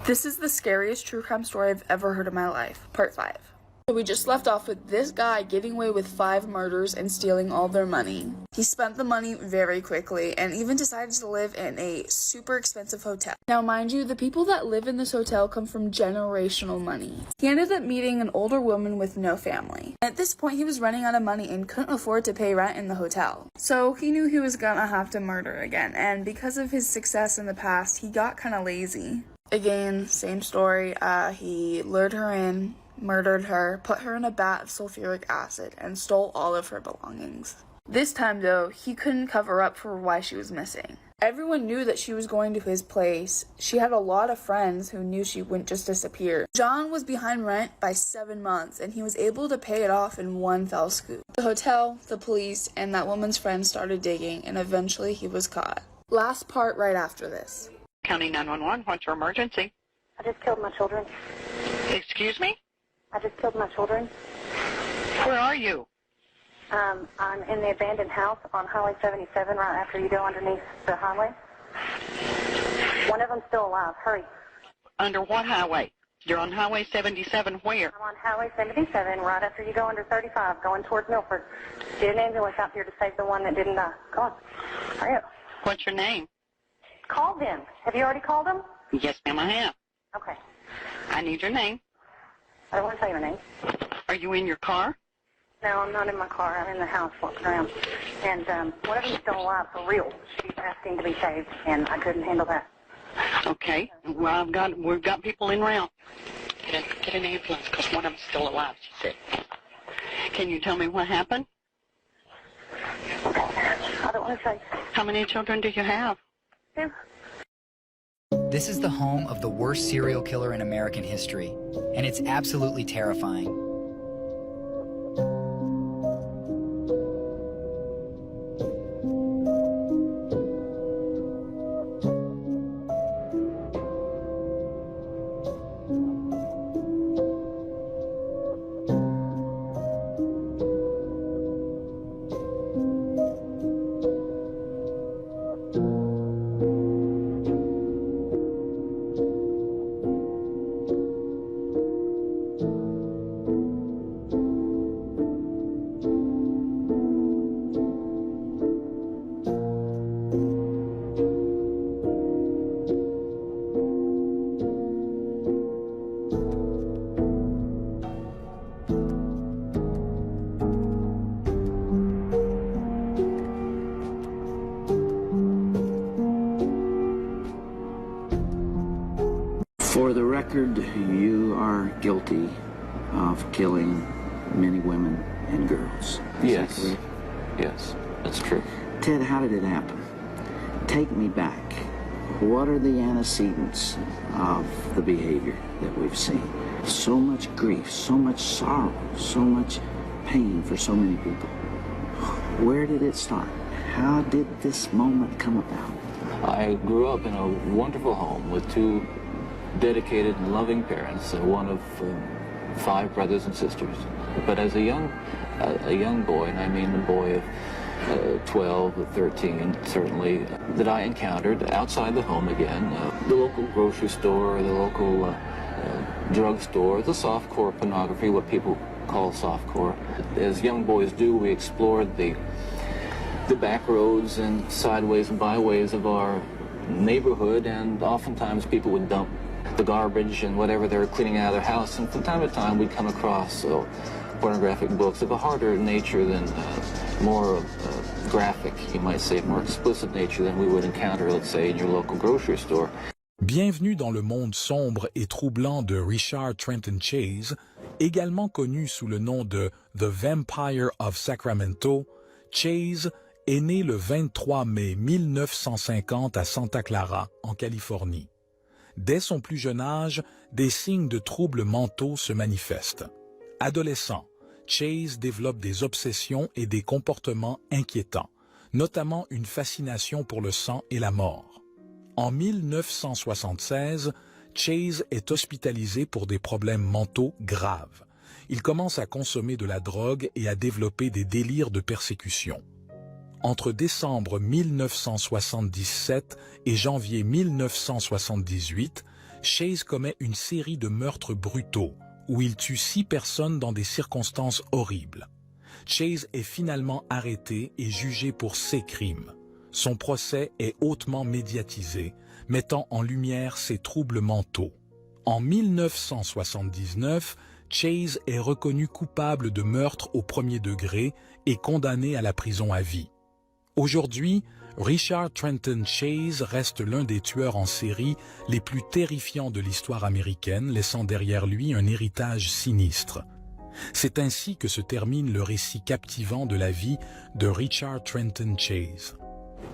This is the scariest true crime story I've ever heard in my life. Part 5. So we just left off with this guy getting away with 5 murders and stealing all their money. He spent the money very quickly and even decided to live in a super expensive hotel. Now mind you, the people that live in this hotel come from generational money. He ended up meeting an older woman with no family. At this point, he was running out of money and couldn't afford to pay rent in the hotel. So he knew he was gonna have to murder again, and because of his success in the past, he got kinda lazy. Again, same story. He lured her in, murdered her, put her in a vat of sulfuric acid, and stole all of her belongings. This time, though, he couldn't cover up for why she was missing. Everyone knew that she was going to his place. She had a lot of friends who knew she wouldn't just disappear. John was behind rent by 7 months, and he was able to pay it off in one fell swoop. The hotel, the police, and that woman's friends started digging, and eventually he was caught. Last part right after this. County 911, what's your emergency? I just killed my children. Excuse me? I just killed my children. Where are you? I'm in the abandoned house on Highway 77 right after you go underneath the highway. One of them's still alive. Hurry. Under what highway? You're on Highway 77 where? I'm on Highway 77 right after you go under 35 going towards Milford. Get an ambulance out here to save the one that didn't die. Come on. Hurry up. What's your name? Call them. Have you already called them? Yes, ma'am, I have. Okay. I need your name. I don't want to tell you my name. Are you in your car? No, I'm not in my car. I'm in the house walking around. And one of them's still alive for real. She's asking to be saved, and I couldn't handle that. Okay. Well, we've got people in route. Get an ambulance, because one of them's still alive, she said. Can you tell me what happened? I don't want to say. How many children do you have? 2. This is the home of the worst serial killer in American history, and it's absolutely terrifying. For the record, you are guilty of killing many women and girls. Yes. Yes, that's true. Ted, how did it happen? Take me back. What are the antecedents of the behavior that we've seen? So much grief, so much sorrow, so much pain for so many people. Where did it start? How did this moment come about? I grew up in a wonderful home with 2 dedicated and loving parents, one of 5 brothers and sisters. But as a young boy, and I mean a boy of 12 or 13 certainly, that I encountered outside the home again, the local grocery store, the local drugstore, the softcore pornography, what people call softcore. As young boys do, we explored the back roads and sideways and byways of our neighborhood, and oftentimes people would dump the garbage and whatever they were cleaning out of their house, and from time to time we'd come across pornographic books of a harder nature than more graphic, you might say, more explicit nature than we would encounter, let's say, in your local grocery store. Bienvenue dans le monde sombre et troublant de Richard Trenton Chase, également connu sous le nom de The Vampire of Sacramento. Chase est né le 23 mai 1950 à Santa Clara, en Californie. Dès son plus jeune âge, des signes de troubles mentaux se manifestent. Adolescent, Chase développe des obsessions et des comportements inquiétants, notamment une fascination pour le sang et la mort. En 1976, Chase est hospitalisé pour des problèmes mentaux graves. Il commence à consommer de la drogue et à développer des délires de persécution. Entre décembre 1977 et janvier 1978, Chase commet une série de meurtres brutaux où il tue 6 personnes dans des circonstances horribles. Chase est finalement arrêté et jugé pour ses crimes. Son procès est hautement médiatisé, mettant en lumière ses troubles mentaux. En 1979, Chase est reconnu coupable de meurtre au premier degré et condamné à la prison à vie. Aujourd'hui, Richard Trenton Chase reste l'un des tueurs en série les plus terrifiants de l'histoire américaine, laissant derrière lui un héritage sinistre. C'est ainsi que se termine le récit captivant de la vie de Richard Trenton Chase.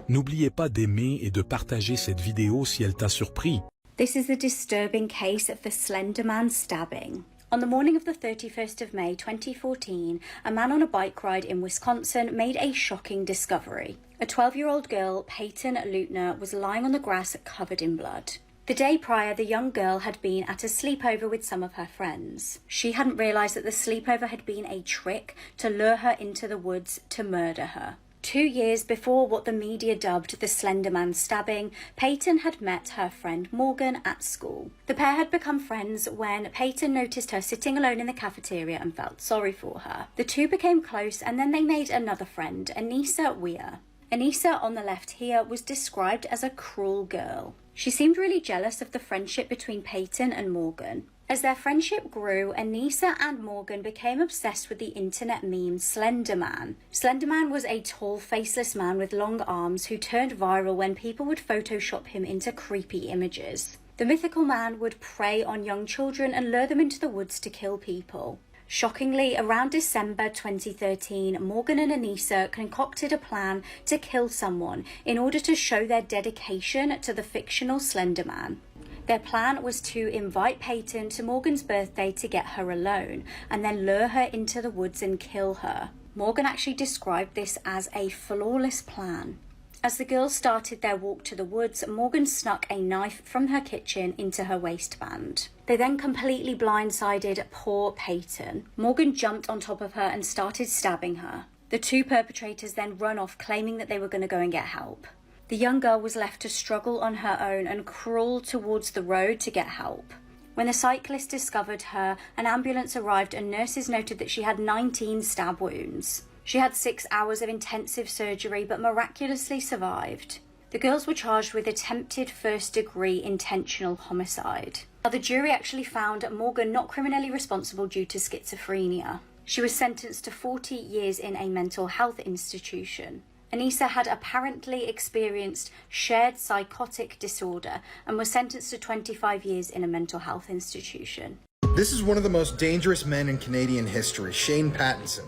N'oubliez pas d'aimer et de partager cette vidéo si elle t'a surpris. This is the disturbing case of the Slender Man stabbing. On the morning of the 31st of May 2014, a man on a bike ride in Wisconsin made a shocking discovery. A 12-year-old girl, Peyton Leutner, was lying on the grass covered in blood. The day prior, the young girl had been at a sleepover with some of her friends. She hadn't realised that the sleepover had been a trick to lure her into the woods to murder her. 2 years before what the media dubbed the Slender Man stabbing, Peyton had met her friend Morgan at school. The pair had become friends when Peyton noticed her sitting alone in the cafeteria and felt sorry for her. The two became close and then they made another friend, Anissa Weir. Anissa, on the left here, was described as a cruel girl. She seemed really jealous of the friendship between Peyton and Morgan. As their friendship grew, Anissa and Morgan became obsessed with the internet meme Slender Man. Slender Man was a tall, faceless man with long arms who turned viral when people would Photoshop him into creepy images. The mythical man would prey on young children and lure them into the woods to kill people. Shockingly, around December 2013, Morgan and Anissa concocted a plan to kill someone in order to show their dedication to the fictional Slender Man. Their plan was to invite Peyton to Morgan's birthday to get her alone and then lure her into the woods and kill her. Morgan actually described this as a flawless plan. As the girls started their walk to the woods, Morgan snuck a knife from her kitchen into her waistband. They then completely blindsided poor Peyton. Morgan jumped on top of her and started stabbing her. The two perpetrators then run off, claiming that they were going to go and get help. The young girl was left to struggle on her own and crawl towards the road to get help. When the cyclist discovered her, an ambulance arrived and nurses noted that she had 19 stab wounds. She had 6 hours of intensive surgery but miraculously survived. The girls were charged with attempted first-degree intentional homicide. Now, the jury actually found Morgan not criminally responsible due to schizophrenia. She was sentenced to 40 years in a mental health institution. Anissa had apparently experienced shared psychotic disorder and was sentenced to 25 years in a mental health institution. This is one of the most dangerous men in Canadian history, Shane Pattinson.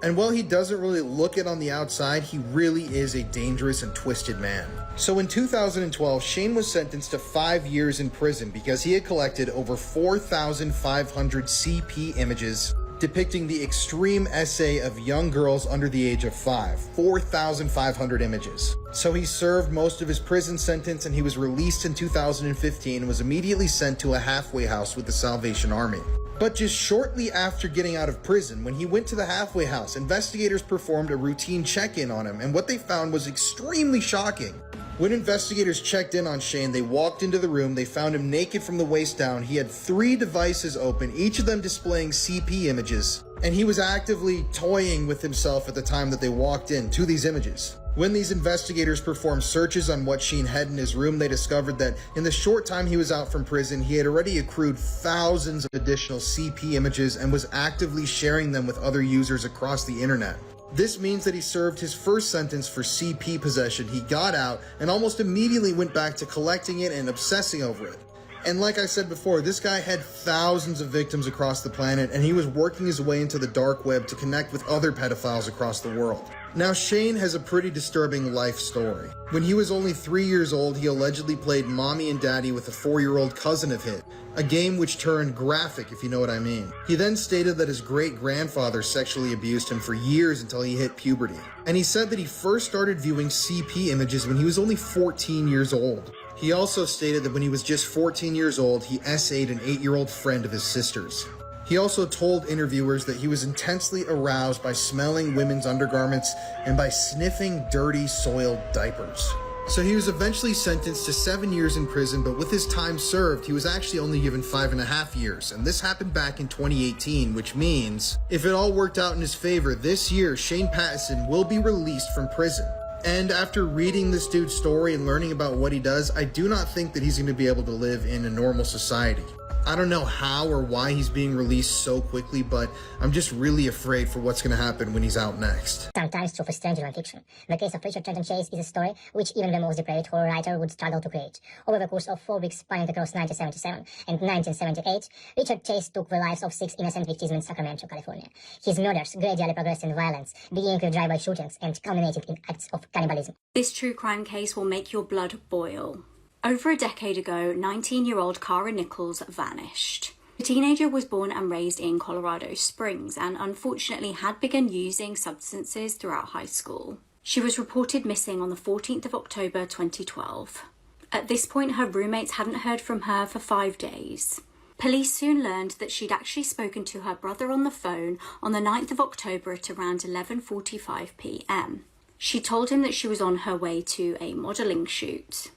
And while he doesn't really look it on the outside, he really is a dangerous and twisted man. So in 2012, Shane was sentenced to 5 years in prison because he had collected over 4,500 CP images depicting the extreme essay of young girls under the age of 5. 4,500 images. So he served most of his prison sentence and he was released in 2015 and was immediately sent to a halfway house with the Salvation Army. But just shortly after getting out of prison, when he went to the halfway house, investigators performed a routine check-in on him, and what they found was extremely shocking. When investigators checked in on Shane, they walked into the room, they found him naked from the waist down. He had 3 devices open, each of them displaying CP images, and he was actively toying with himself at the time that they walked in to these images. When these investigators performed searches on what Shane had in his room, they discovered that in the short time he was out from prison, he had already accrued thousands of additional CP images and was actively sharing them with other users across the internet. This means that he served his first sentence for CP possession. He got out and almost immediately went back to collecting it and obsessing over it. And like I said before, this guy had thousands of victims across the planet, and he was working his way into the dark web to connect with other pedophiles across the world. Now, Shane has a pretty disturbing life story. When he was only 3 years old, he allegedly played mommy and daddy with a 4-year-old cousin of his, a game which turned graphic, if you know what I mean. He then stated that his great-grandfather sexually abused him for years until he hit puberty. And he said that he first started viewing CP images when he was only 14 years old. He also stated that when he was just 14 years old, he essayed an 8-year-old friend of his sister's. He also told interviewers that he was intensely aroused by smelling women's undergarments and by sniffing dirty, soiled diapers. So he was eventually sentenced to 7 years in prison, but with his time served, he was actually only given 5.5 years. And this happened back in 2018, which means if it all worked out in his favor, this year, Shane Patterson will be released from prison. And after reading this dude's story and learning about what he does, I do not think that he's going to be able to live in a normal society. I don't know how or why he's being released so quickly, but I'm just really afraid for what's going to happen when he's out next. Sometimes true for stranger than fiction. The case of Richard Trenton Chase is a story which even the most depraved horror writer would struggle to create. Over the course of 4 weeks spanning across 1977 and 1978, Richard Chase took the lives of 6 innocent victims in Sacramento, California. His murders gradually progressed in violence, beginning with drive-by shootings and culminating in acts of cannibalism. This true crime case will make your blood boil. Over a decade ago, 19-year-old Cara Nichols vanished. The teenager was born and raised in Colorado Springs and unfortunately had begun using substances throughout high school. She was reported missing on the 14th of October 2012. At this point, her roommates hadn't heard from her for 5 days. Police soon learned that she'd actually spoken to her brother on the phone on the 9th of October at around 11:45 p.m. She told him that she was on her way to a modelling shoot.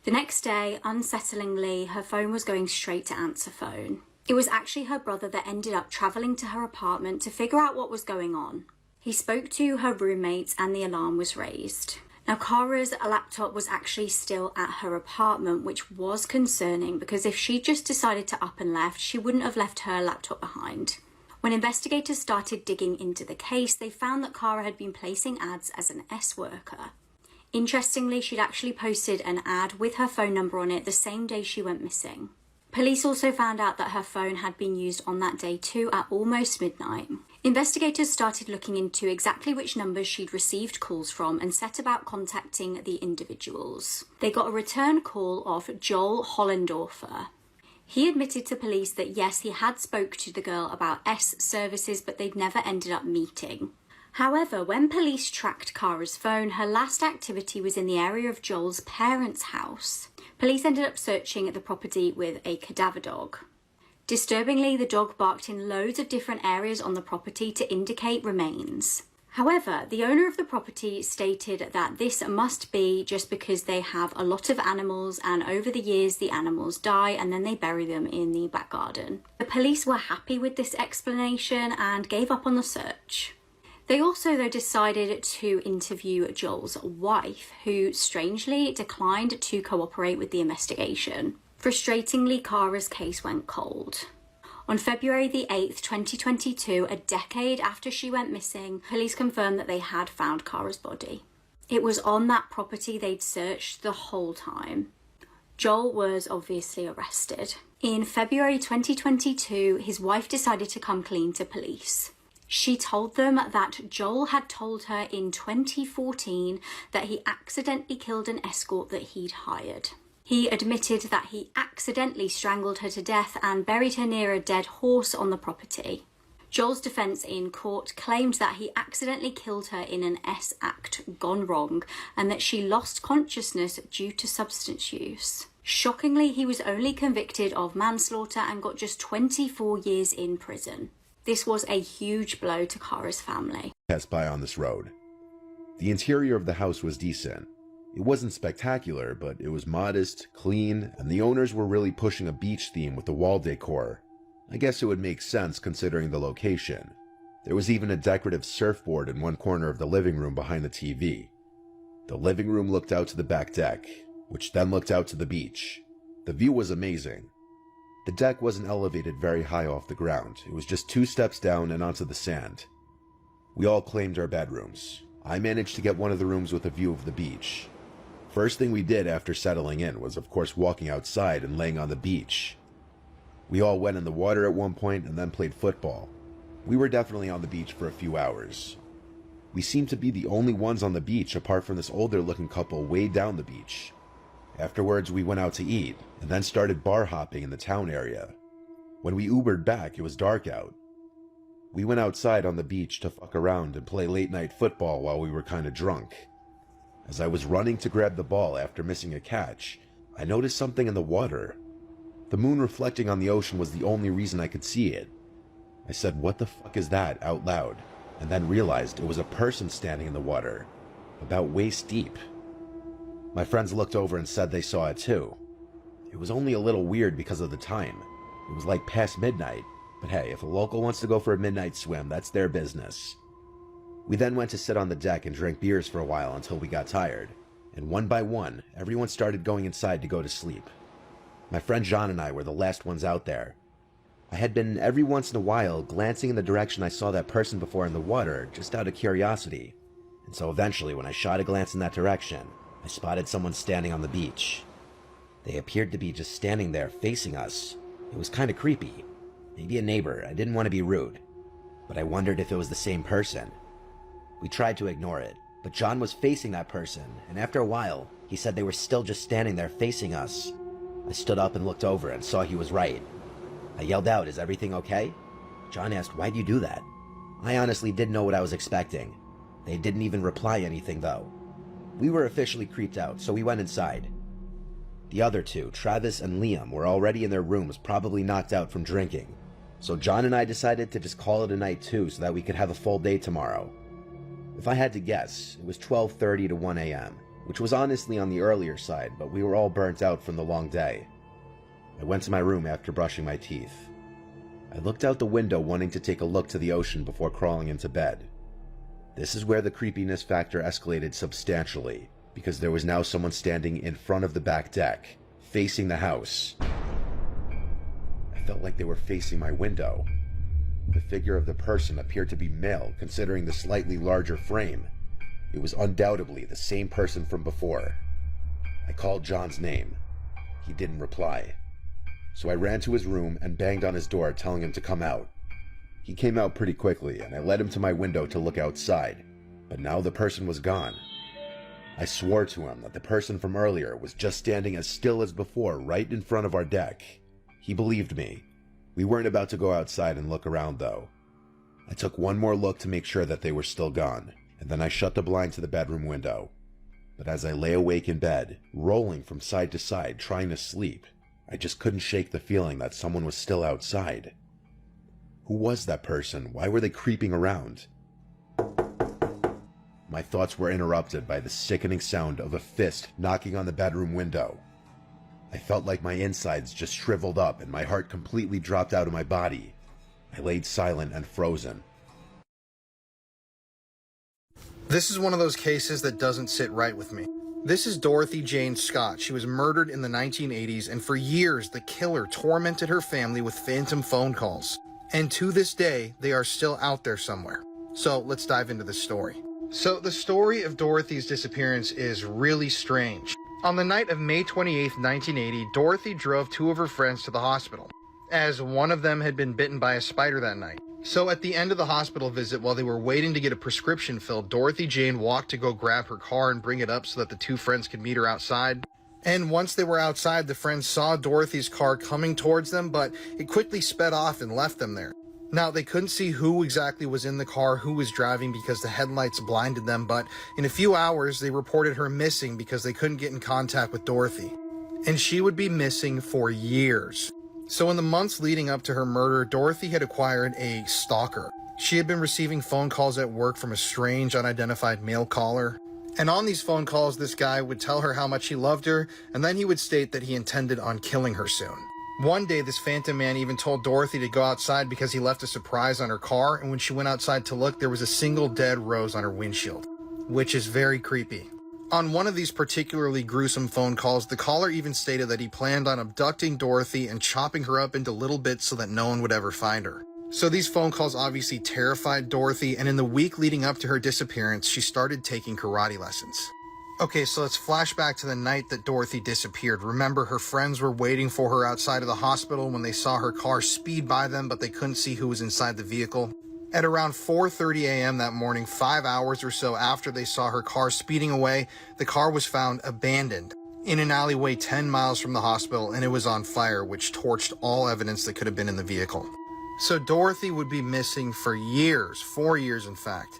The next day, unsettlingly, her phone was going straight to answer phone. It was actually her brother that ended up travelling to her apartment to figure out what was going on. He spoke to her roommates and the alarm was raised. Now, Cara's laptop was actually still at her apartment, which was concerning because if she just decided to up and left, she wouldn't have left her laptop behind. When investigators started digging into the case, they found that Cara had been placing ads as an S-worker. Interestingly, she'd actually posted an ad with her phone number on it the same day she went missing. Police also found out that her phone had been used on that day too at almost midnight. Investigators started looking into exactly which numbers she'd received calls from and set about contacting the individuals. They got a return call of Joel Hollendorfer. He admitted to police that yes, he had spoke to the girl about S services, but they'd never ended up meeting. However, when police tracked Cara's phone, her last activity was in the area of Joel's parents' house. Police ended up searching the property with a cadaver dog. Disturbingly, the dog barked in loads of different areas on the property to indicate remains. However, the owner of the property stated that this must be just because they have a lot of animals and over the years the animals die and then they bury them in the back garden. The police were happy with this explanation and gave up on the search. They also, though, decided to interview Joel's wife, who strangely declined to cooperate with the investigation. Frustratingly, Cara's case went cold. On February the 8th, 2022, a decade after she went missing, police confirmed that they had found Cara's body. It was on that property they'd searched the whole time. Joel was obviously arrested. In February 2022, his wife decided to come clean to police. She told them that Joel had told her in 2014 that he accidentally killed an escort that he'd hired. He admitted that he accidentally strangled her to death and buried her near a dead horse on the property. Joel's defence in court claimed that he accidentally killed her in an S-act gone wrong and that she lost consciousness due to substance use. Shockingly, he was only convicted of manslaughter and got just 24 years in prison. This was a huge blow to Cara's family. Pass by on this road. The interior of the house was decent. It wasn't spectacular, but it was modest, clean, and the owners were really pushing a beach theme with the wall decor. I guess it would make sense considering the location. There was even a decorative surfboard in one corner of the living room behind the TV. The living room looked out to the back deck, which then looked out to the beach. The view was amazing. The deck wasn't elevated very high off the ground. It was just 2 steps down and onto the sand. We all claimed our bedrooms. I managed to get one of the rooms with a view of the beach. First thing we did after settling in was, of course, walking outside and laying on the beach. We all went in the water at one point and then played football. We were definitely on the beach for a few hours. We seemed to be the only ones on the beach apart from this older-looking couple way down the beach. Afterwards, we went out to eat, and then started bar hopping in the town area. When we Ubered back, it was dark out. We went outside on the beach to fuck around and play late-night football while we were kinda drunk. As I was running to grab the ball after missing a catch, I noticed something in the water. The moon reflecting on the ocean was the only reason I could see it. I said, "What the fuck is that?" out loud, and then realized it was a person standing in the water, about waist deep. My friends looked over and said they saw it too. It was only a little weird because of the time. It was like past midnight, but hey, if a local wants to go for a midnight swim, that's their business. We then went to sit on the deck and drink beers for a while until we got tired, and one by one, everyone started going inside to go to sleep. My friend John and I were the last ones out there. I had been every once in a while glancing in the direction I saw that person before in the water, just out of curiosity, and so eventually when I shot a glance in that direction, I spotted someone standing on the beach. They appeared to be just standing there facing us. It was kind of creepy. Maybe a neighbor. I didn't want to be rude, but I wondered if it was the same person. We tried to ignore it, but John was facing that person, and after a while, he said they were still just standing there facing us. I stood up and looked over and saw he was right. I yelled out, "Is everything okay?" John asked, "Why'd you do that?" I honestly didn't know what I was expecting. They didn't even reply anything though. We were officially creeped out, so we went inside. The other two, Travis and Liam, were already in their rooms, probably knocked out from drinking. So John and I decided to just call it a night too, so that we could have a full day tomorrow. If I had to guess, it was 12:30 to 1 a.m., which was honestly on the earlier side, but we were all burnt out from the long day. I went to my room after brushing my teeth. I looked out the window wanting to take a look to the ocean before crawling into bed. This is where the creepiness factor escalated substantially, because there was now someone standing in front of the back deck, facing the house. I felt like they were facing my window. The figure of the person appeared to be male, considering the slightly larger frame. It was undoubtedly the same person from before. I called John's name. He didn't reply. So I ran to his room and banged on his door, telling him to come out. He came out pretty quickly, and I led him to my window to look outside, but now the person was gone. I swore to him that the person from earlier was just standing as still as before right in front of our deck. He believed me. We weren't about to go outside and look around though. I took one more look to make sure that they were still gone, and then I shut the blind to the bedroom window. But as I lay awake in bed, rolling from side to side, trying to sleep, I just couldn't shake the feeling that someone was still outside. Who was that person? Why were they creeping around? My thoughts were interrupted by the sickening sound of a fist knocking on the bedroom window. I felt like my insides just shriveled up and my heart completely dropped out of my body. I laid silent and frozen. This is one of those cases that doesn't sit right with me. This is Dorothy Jane Scott. She was murdered in the 1980s, and for years the killer tormented her family with phantom phone calls. And to this day, they are still out there somewhere. So let's dive into the story. So the story of Dorothy's disappearance is really strange. On the night of May 28, 1980, Dorothy drove two of her friends to the hospital, as one of them had been bitten by a spider that night. So at the end of the hospital visit, while they were waiting to get a prescription filled, Dorothy Jane walked to go grab her car and bring it up so that the two friends could meet her outside. And once they were outside, the friends saw Dorothy's car coming towards them, but it quickly sped off and left them there. Now, they couldn't see who exactly was in the car, who was driving, because the headlights blinded them, but in a few hours, they reported her missing because they couldn't get in contact with Dorothy. And she would be missing for years. So in the months leading up to her murder, Dorothy had acquired a stalker. She had been receiving phone calls at work from a strange, unidentified male caller. And on these phone calls, this guy would tell her how much he loved her, and then he would state that he intended on killing her soon. One day, this phantom man even told Dorothy to go outside because he left a surprise on her car, and when she went outside to look, there was a single dead rose on her windshield, which is very creepy. On one of these particularly gruesome phone calls, the caller even stated that he planned on abducting Dorothy and chopping her up into little bits so that no one would ever find her. So these phone calls obviously terrified Dorothy, and in the week leading up to her disappearance, she started taking karate lessons. Okay, so let's flash back to the night that Dorothy disappeared. Remember, her friends were waiting for her outside of the hospital when they saw her car speed by them, but they couldn't see who was inside the vehicle. At around 4:30 a.m. that morning, 5 hours or so after they saw her car speeding away, the car was found abandoned in an alleyway 10 miles from the hospital, and it was on fire, which torched all evidence that could have been in the vehicle. So Dorothy would be missing for years, 4 years in fact.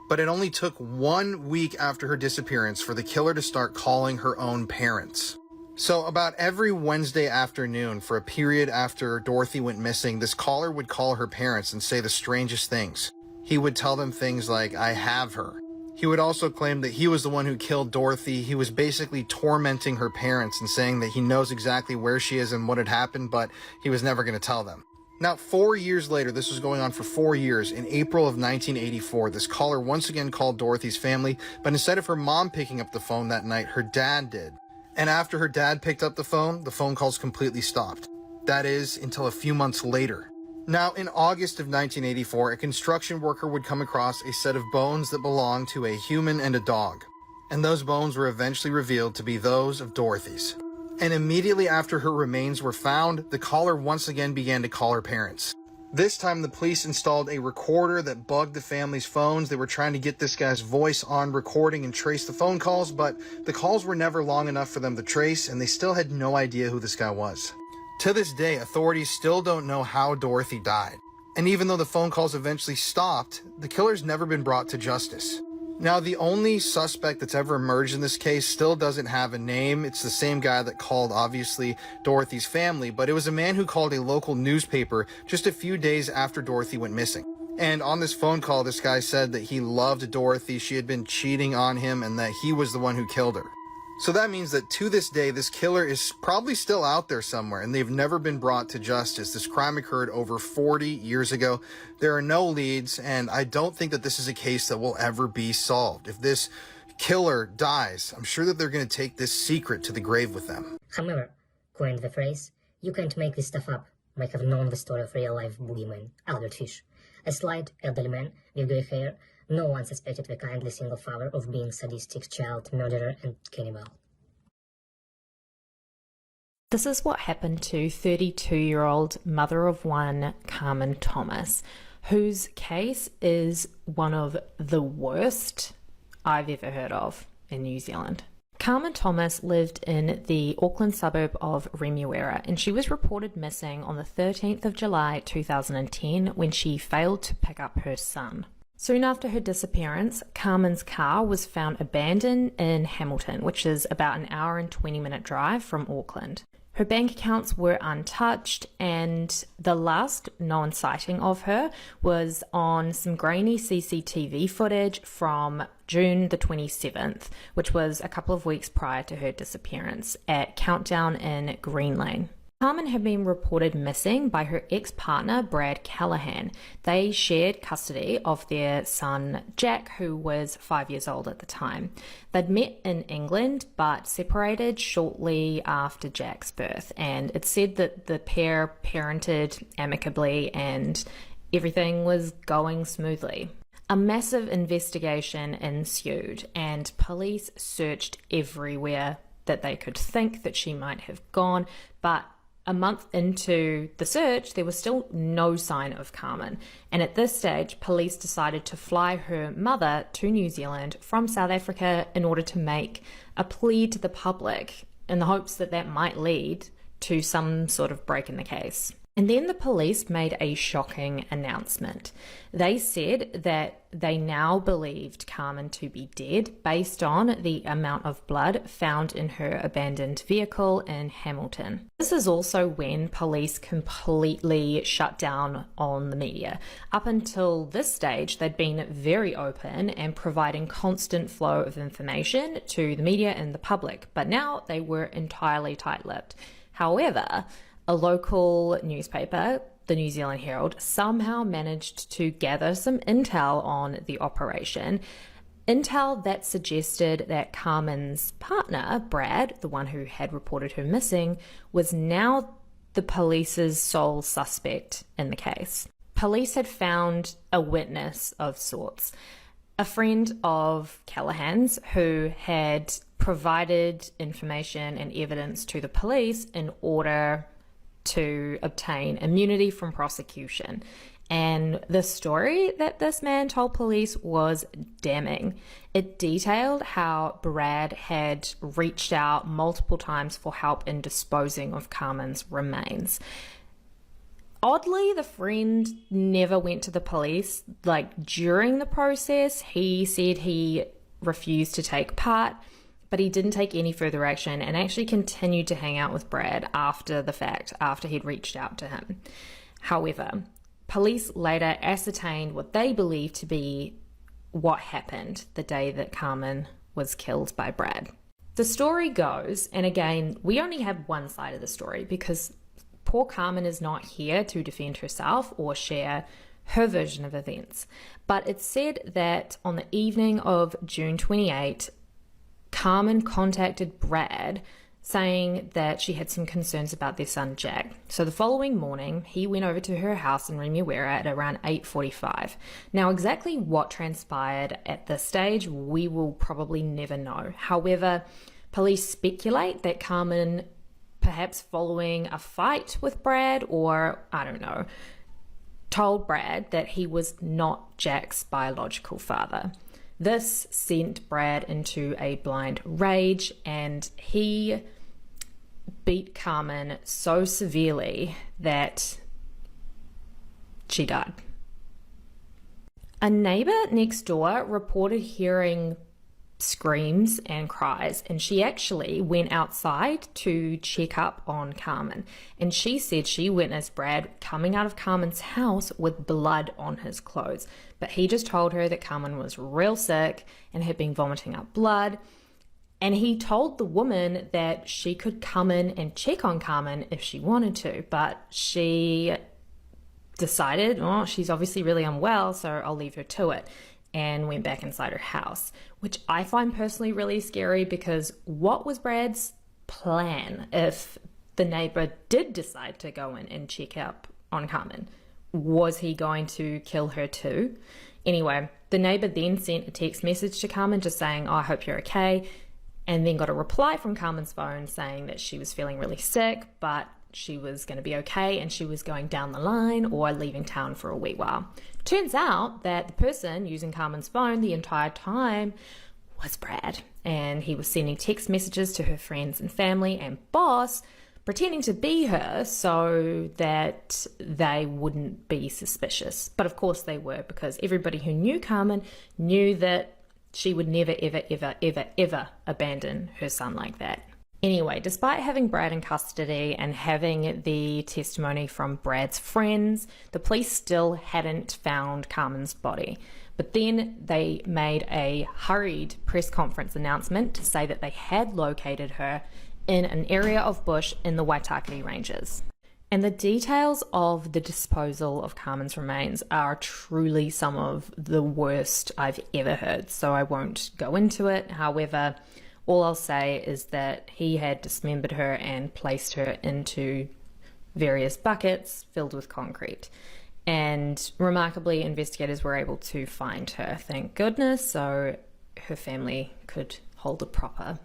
But it only took 1 week after her disappearance for the killer to start calling her own parents. So about every Wednesday afternoon for a period after Dorothy went missing, this caller would call her parents and say the strangest things. He would tell them things like, "I have her," He would also claim that he was the one who killed Dorothy. He was basically tormenting her parents and saying that he knows exactly where she is and what had happened, but he was never going to tell them. Now, 4 years later, this was going on for 4 years, in April of 1984, this caller once again called Dorothy's family, but instead of her mom picking up the phone that night, her dad did. And after her dad picked up the phone calls completely stopped. That is, until a few months later. Now, in August of 1984, a construction worker would come across a set of bones that belonged to a human and a dog. And those bones were eventually revealed to be those of Dorothy's. And immediately after her remains were found, the caller once again began to call her parents. This time, the police installed a recorder that bugged the family's phones. They were trying to get this guy's voice on recording and trace the phone calls, but the calls were never long enough for them to trace, and they still had no idea who this guy was. To this day, authorities still don't know how Dorothy died. And even though the phone calls eventually stopped, the killer's never been brought to justice. Now, the only suspect that's ever emerged in this case still doesn't have a name. It's the same guy that called, obviously, Dorothy's family, but it was a man who called a local newspaper just a few days after Dorothy went missing. And on this phone call, this guy said that he loved Dorothy, she had been cheating on him, and that he was the one who killed her. So that means that to this day, this killer is probably still out there somewhere, and they've never been brought to justice. This crime occurred over 40 years ago. There are no leads, and I don't think that this is a case that will ever be solved. If this killer dies, I'm sure that they're going to take this secret to the grave with them. However, coined the phrase, "You can't make this stuff up," might have known the story of real-life boogeyman, Albert Fish. A slight, elderly man with grey hair, no one suspected the kindly single father of being sadistic child murderer and cannibal. This is what happened to 32-year-old mother of one, Carmen Thomas, whose case is one of the worst I've ever heard of in New Zealand. Carmen Thomas lived in the Auckland suburb of Remuera, and she was reported missing on the 13th of July 2010 when she failed to pick up her son. Soon after her disappearance, Carmen's car was found abandoned in Hamilton, which is about an hour and 20-minute drive from Auckland. Her bank accounts were untouched, and the last known sighting of her was on some grainy CCTV footage from June the 27th, which was a couple of weeks prior to her disappearance, at Countdown in Green Lane. Carmen had been reported missing by her ex-partner, Brad Callahan. They shared custody of their son, Jack, who was 5 years old at the time. They'd met in England, but separated shortly after Jack's birth, and it said that the pair parented amicably and everything was going smoothly. A massive investigation ensued, and police searched everywhere that they could think that she might have gone, but a month into the search, there was still no sign of Carmen. And at this stage, police decided to fly her mother to New Zealand from South Africa in order to make a plea to the public in the hopes that that might lead to some sort of break in the case. And then the police made a shocking announcement. They said that they now believed Carmen to be dead based on the amount of blood found in her abandoned vehicle in Hamilton. This is also when police completely shut down on the media. Up until this stage, they'd been very open and providing constant flow of information to the media and the public, but now they were entirely tight-lipped. However, a local newspaper, the New Zealand Herald, somehow managed to gather some intel on the operation. Intel that suggested that Carmen's partner, Brad, the one who had reported her missing, was now the police's sole suspect in the case. Police had found a witness of sorts, a friend of Callahan's who had provided information and evidence to the police in order to obtain immunity from prosecution. And the story that this man told police was damning. It detailed how Brad had reached out multiple times for help in disposing of Carmen's remains. Oddly, the friend never went to the police. During the process, he said he refused to take part, but he didn't take any further action and actually continued to hang out with Brad after the fact, after he'd reached out to him. However, police later ascertained what they believed to be what happened the day that Carmen was killed by Brad. The story goes, and again, we only have one side of the story because poor Carmen is not here to defend herself or share her version of events. But it's said that on the evening of June 28, Carmen contacted Brad saying that she had some concerns about their son Jack. So the following morning, he went over to her house in Remuera at around 8:45. Now, exactly what transpired at this stage, we will probably never know. However, police speculate that Carmen, perhaps following a fight with Brad, or I don't know, told Brad that he was not Jack's biological father. This sent Brad into a blind rage, and he beat Carmen so severely that she died. A neighbor next door reported hearing screams and cries, and she actually went outside to check up on Carmen, and she said she witnessed Brad coming out of Carmen's house with blood on his clothes, but he just told her that Carmen was real sick and had been vomiting up blood, and he told the woman that she could come in and check on Carmen if she wanted to, but she decided, oh, she's obviously really unwell, so I'll leave her to it, and went back inside her house, which I find personally really scary, because what was Brad's plan if the neighbor did decide to go in and check up on Carmen? Was he going to kill her too? Anyway, the neighbor then sent a text message to Carmen just saying, oh, I hope you're okay, and then got a reply from Carmen's phone saying that she was feeling really sick, but she was going to be okay and she was going down the line or leaving town for a wee while. Turns out that the person using Carmen's phone the entire time was Brad, and he was sending text messages to her friends and family and boss, pretending to be her so that they wouldn't be suspicious. But of course they were, because everybody who knew Carmen knew that she would never, ever, ever, ever, ever abandon her son like that. Anyway, despite having Brad in custody and having the testimony from Brad's friends, the police still hadn't found Carmen's body. But then they made a hurried press conference announcement to say that they had located her in an area of bush in the Waitakere Ranges. And the details of the disposal of Carmen's remains are truly some of the worst I've ever heard, so I won't go into it. However, all I'll say is that he had dismembered her and placed her into various buckets filled with concrete. And remarkably, investigators were able to find her, thank goodness, so her family could hold a proper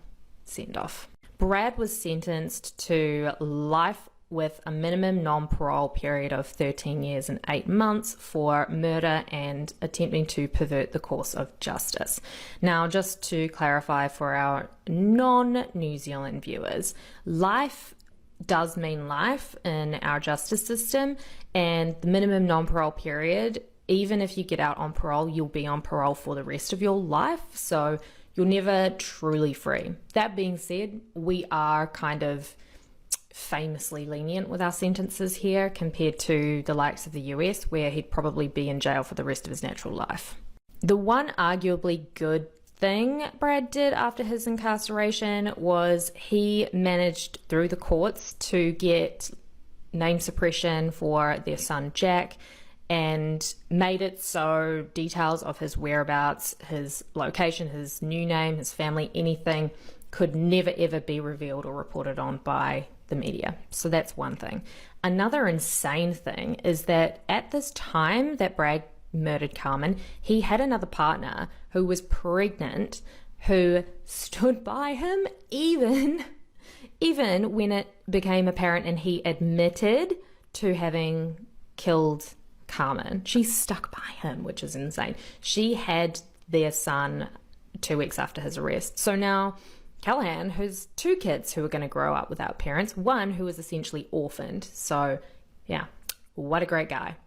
send-off. Brad was sentenced to life with a minimum non-parole period of 13 years and 8 months for murder and attempting to pervert the course of justice. Now, just to clarify for our non-New Zealand viewers, life does mean life in our justice system, and the minimum non-parole period, even if you get out on parole, you'll be on parole for the rest of your life, so you're never truly free. That being said, we are kind of famously lenient with our sentences here compared to the likes of the US, where he'd probably be in jail for the rest of his natural life. The one arguably good thing Brad did after his incarceration was he managed through the courts to get name suppression for their son Jack, and made it so details of his whereabouts, his location, his new name, his family, anything could never ever be revealed or reported on by the media. So that's one thing. Another insane thing is that at this time that Brad murdered Carmen, he had another partner who was pregnant, who stood by him even when it became apparent and he admitted to having killed Carmen. She stuck by him, which is insane. She had their son 2 weeks after his arrest. So now Callahan has 2 kids who are going to grow up without parents, one who is essentially orphaned. So yeah, what a great guy.